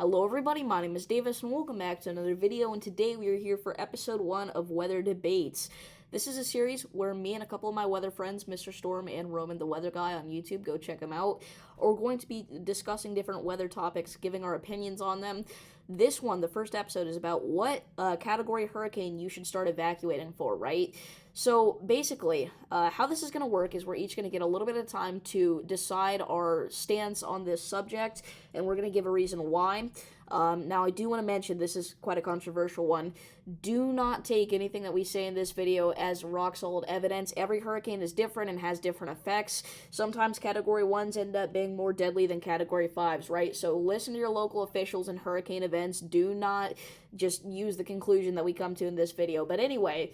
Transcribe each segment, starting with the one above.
Hello everybody, my name is Davis and welcome back to another video, and today we are here for episode 1 of Weather Debates. This is a series where me and a couple of my weather friends, Mr. Storm and Roman the Weather Guy on YouTube, go check them out, are going to be discussing different weather topics, giving our opinions on them. This one, the first episode, is about what category hurricane you should start evacuating for, right? So basically, how this is going to work is we're each going to get a little bit of time to decide our stance on this subject, and we're going to give a reason why. Now, I do want to mention, this is quite a controversial one. Do not take anything that we say in this video as rock-solid evidence. Every hurricane is different and has different effects. Sometimes Category 1s end up being more deadly than Category 5s, right? So listen to your local officials and hurricane events. Do not just use the conclusion that we come to in this video. But anyway,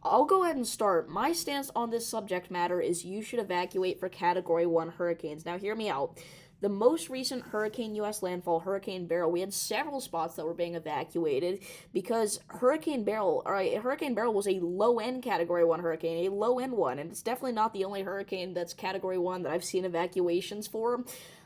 I'll go ahead and start. My stance on this subject matter is you should evacuate for Category 1 hurricanes. Now, hear me out. The most recent hurricane U.S. landfall, Hurricane Beryl, we had several spots that were being evacuated because Hurricane Beryl was a low-end Category 1 hurricane, a low-end one, and it's definitely not the only hurricane that's Category 1 that I've seen evacuations for.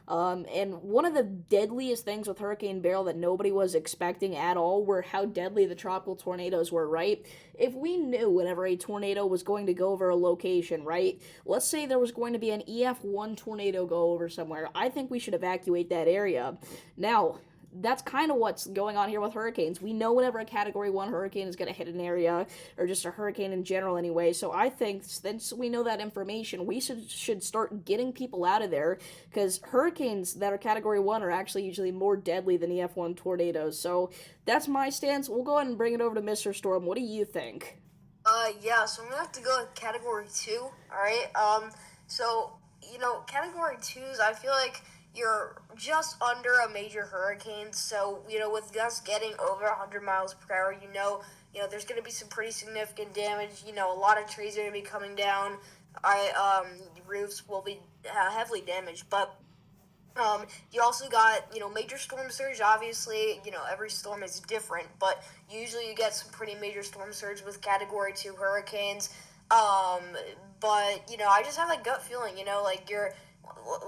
And one of the deadliest things with Hurricane Beryl that nobody was expecting at all were how deadly the tropical tornadoes were, right? If we knew whenever a tornado was going to go over a location, right? Let's say there was going to be an EF1 tornado go over somewhere. I think we should evacuate that area. Now, that's kind of what's going on here with hurricanes. We know whenever a Category 1 hurricane is going to hit an area, or just a hurricane in general anyway, so I think since we know that information, we should start getting people out of there, because hurricanes that are Category 1 are actually usually more deadly than EF1 tornadoes. So that's my stance. We'll go ahead and bring it over to Mr. Storm. What do you think? Yeah, so I'm gonna have to go with Category 2, alright? Category 2s, I feel like you're just under a major hurricane, so, with gusts getting over 100 miles per hour, there's going to be some pretty significant damage. A lot of trees are going to be coming down. Roofs will be heavily damaged, but you also got, major storm surge. Obviously, every storm is different, but usually you get some pretty major storm surge with Category 2 hurricanes. I just have that gut feeling,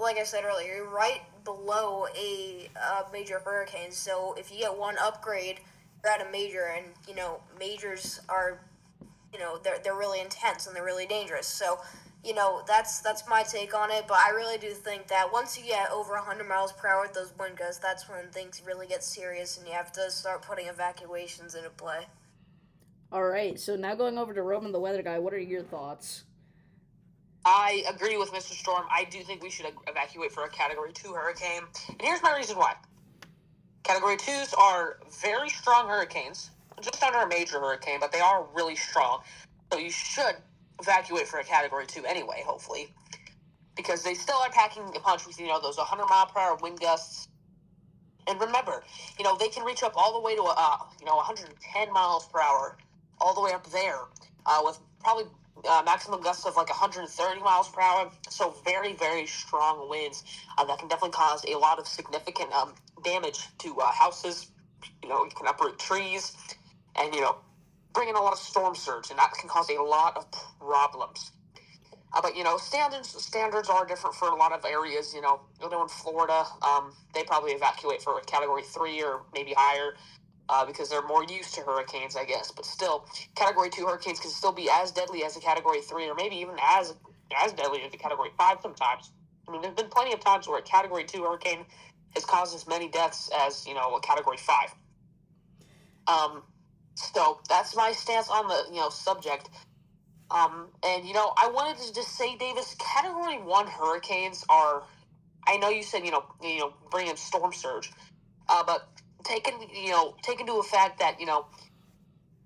like I said earlier, you're right below a major hurricane. So if you get one upgrade, you're at a major, and majors are, they're really intense and they're really dangerous. So, that's my take on it. But I really do think that once you get over 100 miles per hour with those wind gusts, that's when things really get serious, and you have to start putting evacuations into play. All right, so now going over to Roman the Weather Guy, what are your thoughts? I agree with Mr. Storm. I do think we should evacuate for a Category 2 hurricane. And here's my reason why. Category 2s are very strong hurricanes, just under a major hurricane, but they are really strong. So you should evacuate for a Category 2 anyway, hopefully, because they still are packing a punch with, those 100-mile-per-hour wind gusts. And remember, they can reach up all the way to, 110 miles per hour, all the way up there, with probably maximum gusts of like 130 miles per hour. So very, very strong winds that can definitely cause a lot of significant damage to houses. It can uproot trees and, bring in a lot of storm surge, and that can cause a lot of problems. But standards are different for a lot of areas. In Florida, they probably evacuate for a Category 3 or maybe higher. Because they're more used to hurricanes, I guess. But still, Category 2 hurricanes can still be as deadly as a Category 3, or maybe even as deadly as a Category 5 sometimes. I mean, there's been plenty of times where a Category 2 hurricane has caused as many deaths as, a Category 5. So that's my stance on the, subject. I wanted to just say, Davis, Category 1 hurricanes are, I know you said, bring in storm surge, but take into effect that,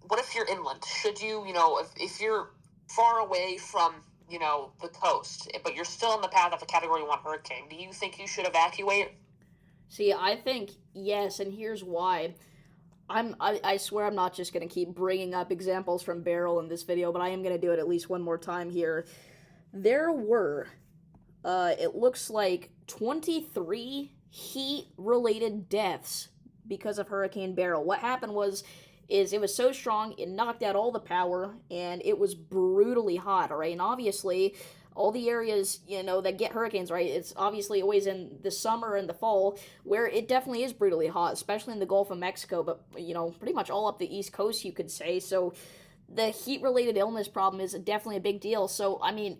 what if you're inland? Should you, if you're far away from, the coast, but you're still in the path of a Category 1 hurricane, do you think you should evacuate? See, I think yes, and here's why. I swear I'm not just going to keep bringing up examples from Beryl in this video, but I am going to do it at least one more time here. There were, it looks like 23 heat-related deaths because of Hurricane Beryl. What happened is it was so strong, it knocked out all the power, and it was brutally hot, alright? And obviously, all the areas, that get hurricanes, right? It's obviously always in the summer and the fall where it definitely is brutally hot, especially in the Gulf of Mexico, but, pretty much all up the East Coast, you could say. So the heat related illness problem is definitely a big deal. So, I mean,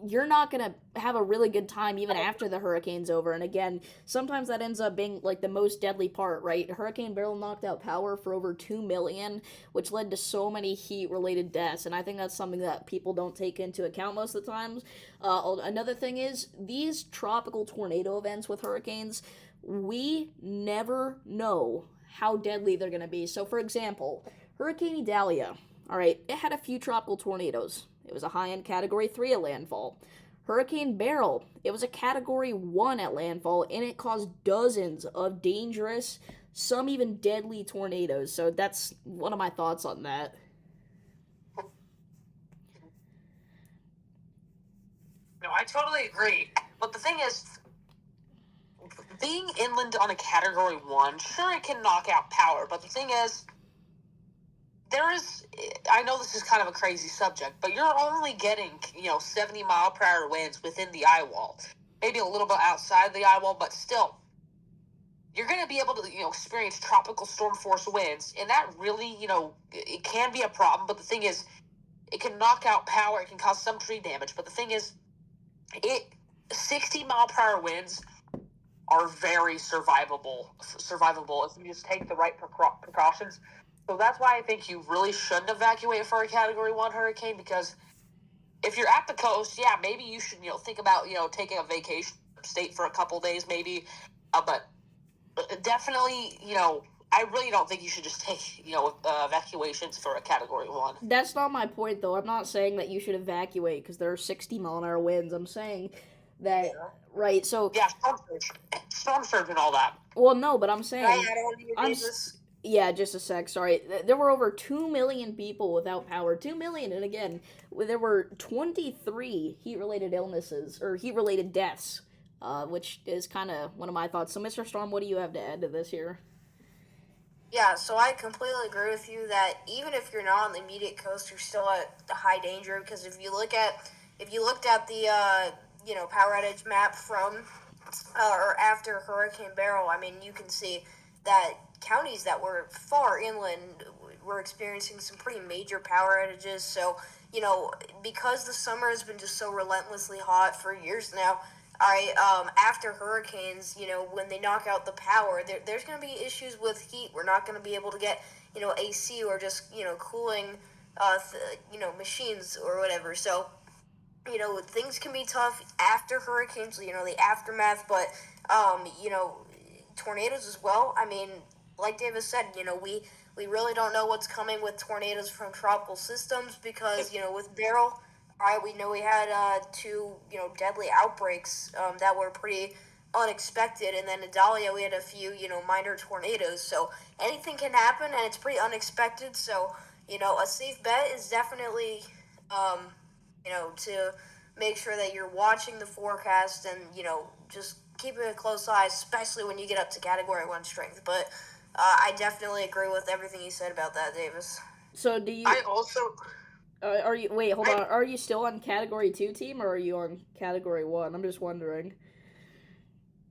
you're not going to have a really good time even after the hurricane's over. And again, sometimes that ends up being like the most deadly part, right? Hurricane Beryl knocked out power for over 2 million, which led to so many heat related deaths. And I think that's something that people don't take into account most of the times. Another thing is these tropical tornado events with hurricanes, we never know how deadly they're going to be. So, for example, Hurricane Idalia. All right, it had a few tropical tornadoes. It was a high-end Category 3 at landfall. Hurricane Beryl, it was a Category 1 at landfall, and it caused dozens of dangerous, some even deadly tornadoes. So that's one of my thoughts on that. No, I totally agree. But the thing is, being inland on a Category 1, sure, it can knock out power. But the thing is, I know this is kind of a crazy subject, but you're only getting, 70-mile-per-hour winds within the eye wall. Maybe a little bit outside the eye wall, but still, you're going to be able to, experience tropical storm force winds. And that really, it can be a problem. But the thing is, it can knock out power. It can cause some tree damage. But the thing is, 60-mile-per-hour winds are very survivable if you just take the right precautions. So that's why I think you really shouldn't evacuate for a Category 1 hurricane, because if you're at the coast, yeah, maybe you should, think about, taking a vacation state for a couple days maybe. But definitely, I really don't think you should just take, evacuations for a Category 1. That's not my point, though. I'm not saying that you should evacuate because there are 60-mile-an-hour winds. I'm saying that, right, so... Yeah, storm surge and all that. Well, no, but I'm saying... I don't want to do this. Yeah, just a sec, sorry. There were over 2 million people without power. 2 million, and again, there were 23 heat-related illnesses, or heat-related deaths, which is kind of one of my thoughts. So, Mr. Storm, what do you have to add to this here? Yeah, so I completely agree with you that even if you're not on the immediate coast, you're still at the high danger, because if you looked at the power outage map from or after Hurricane Beryl, I mean, you can see that counties that were far inland were experiencing some pretty major power outages. So, because the summer has been just so relentlessly hot for years now, after hurricanes, when they knock out the power, there's going to be issues with heat. We're not going to be able to get, AC or just, cooling, machines or whatever. So, things can be tough after hurricanes, the aftermath, but, tornadoes as well. I mean, like Davis said, we really don't know what's coming with tornadoes from tropical systems because, with Beryl, we know we had two, deadly outbreaks that were pretty unexpected, and then in Idalia we had a few, minor tornadoes. So anything can happen, and it's pretty unexpected. So, a safe bet is definitely, to make sure that you're watching the forecast and, just keeping a close eye, especially when you get up to Category 1 strength. But I definitely agree with everything you said about that, Davis. So do you... I also... are you... Wait, hold on. Are you still on Category 2 team, or are you on Category 1? I'm just wondering.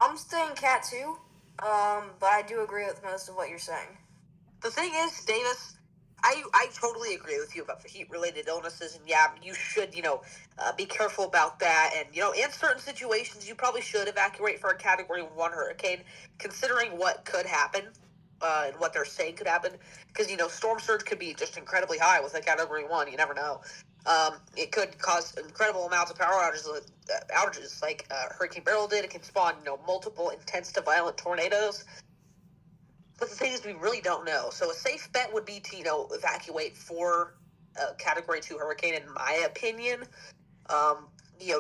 I'm staying Cat 2, but I do agree with most of what you're saying. The thing is, Davis, I totally agree with you about the heat-related illnesses, and yeah, you should, be careful about that, and, in certain situations, you probably should evacuate for a Category 1 hurricane, considering what could happen, and what they're saying could happen, because, storm surge could be just incredibly high with a Category 1, you never know. It could cause incredible amounts of power outages like Hurricane Beryl did. It can spawn, multiple intense to violent tornadoes. But the thing is, we really don't know. So a safe bet would be to, evacuate for a Category 2 hurricane, in my opinion,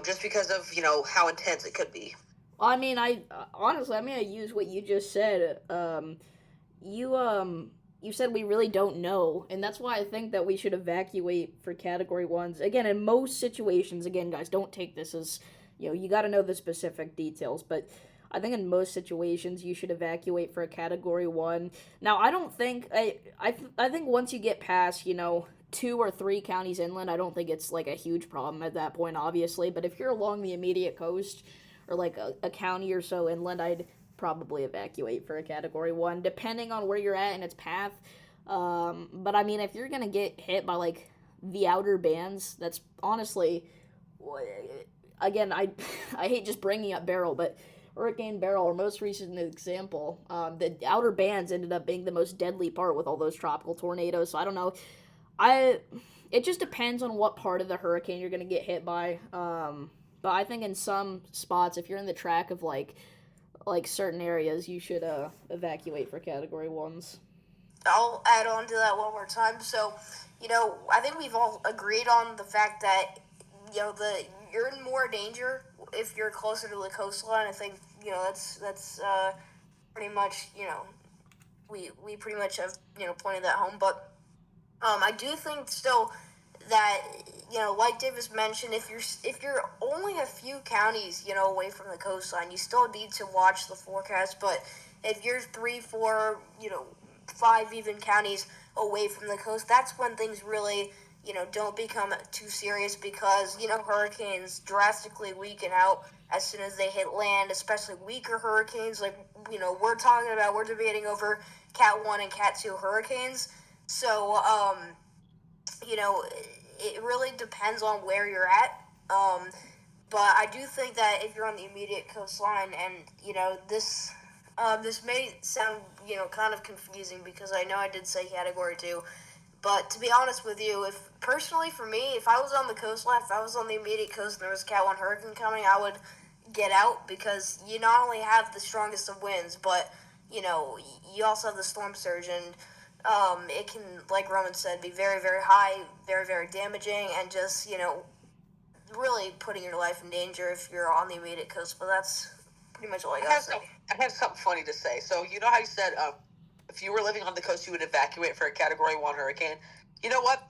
just because of, how intense it could be. I mean, honestly, I'm going to use what you just said. You said we really don't know, and that's why I think that we should evacuate for Category 1s. Again, in most situations, again, guys, don't take this as, you got to know the specific details, but I think in most situations you should evacuate for a Category 1. Now, I don't think, I think once you get past, 2 or 3 counties inland, I don't think it's like a huge problem at that point, obviously. But if you're along the immediate coast or like a county or so inland, I'd probably evacuate for a Category 1, depending on where you're at in its path. But I mean, if you're gonna get hit by like the outer bands, that's honestly, again, I hate just bringing up Beryl, but Hurricane Beryl, our most recent example, the outer bands ended up being the most deadly part with all those tropical tornadoes. So I don't know. It just depends on what part of the hurricane you're gonna get hit by. But I think in some spots, if you're in the track of like certain areas, you should evacuate for Category 1s. I'll add on to that one more time. So, I think we've all agreed on the fact that, you're in more danger if you're closer to the coastline. I think, that's pretty much, we pretty much have, pointed that home. But I do think still that, like Davis mentioned, if you're only a few counties, away from the coastline, you still need to watch the forecast. But if you're 3, 4, 5 even counties away from the coast, that's when things really, don't become too serious, because, hurricanes drastically weaken out as soon as they hit land, especially weaker hurricanes. Like, we're debating over Cat 1 and Cat 2 hurricanes. So, it really depends on where you're at. But I do think that if you're on the immediate coastline, and, this may sound, kind of confusing, because I know I did say Category 2, but to be honest with you, personally for me, if I was on the coastline, if I was on the immediate coast and there was a Cat 1 hurricane coming, I would get out, because you not only have the strongest of winds, but, you also have the storm surge, and it can, like Roman said, be very, very high, very, very damaging, and just, really putting your life in danger if you're on the immediate coast. But that's pretty much all I got to say. I have something funny to say. So, you know how you said if you were living on the coast, you would evacuate for a Category 1 hurricane? You know what?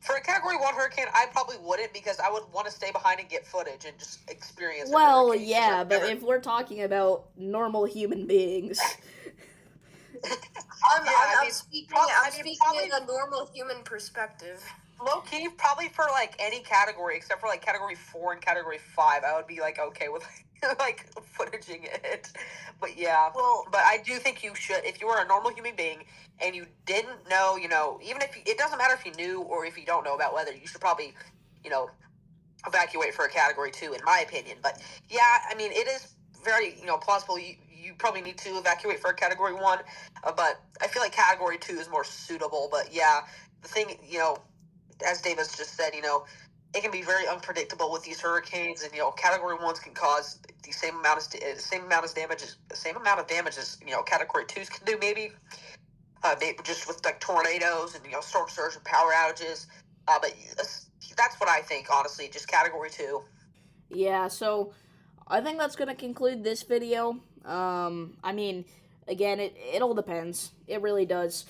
For a Category 1 hurricane, I probably wouldn't, because I would want to stay behind and get footage and just experience it. Well, yeah, but if we're talking about normal human beings... I'm speaking in a normal human perspective. Low-key, probably for, like, any category, except for, like, Category 4 and Category 5, I would be, like, okay with, like, footaging it. But, yeah. Well, but I do think you should, if you were a normal human being and you didn't know, even if, it doesn't matter if you knew or if you don't know about weather, you should probably, evacuate for a Category 2, in my opinion. But, yeah, I mean, it is very, plausible. You probably need to evacuate for a Category 1, but I feel like Category 2 is more suitable. But, yeah, the thing, as Davis just said, it can be very unpredictable with these hurricanes, and Category 1s can cause the same amount of damage as Category 2s can do, maybe just with like tornadoes and storm surge and power outages. But that's what I think, honestly, just Category 2. Yeah, so I think that's gonna conclude this video. I mean, again, it all depends. It really does.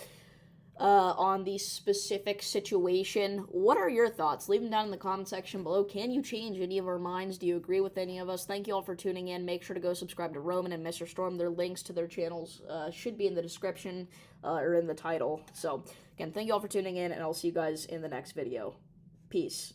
On the specific situation. What are your thoughts? Leave them down in the comment section below. Can you change any of our minds? Do you agree with any of us? Thank you all for tuning in. Make sure to go subscribe to Roman and Mr. Storm. Their links to their channels should be in the description or in the title. So, again, thank you all for tuning in, and I'll see you guys in the next video. Peace.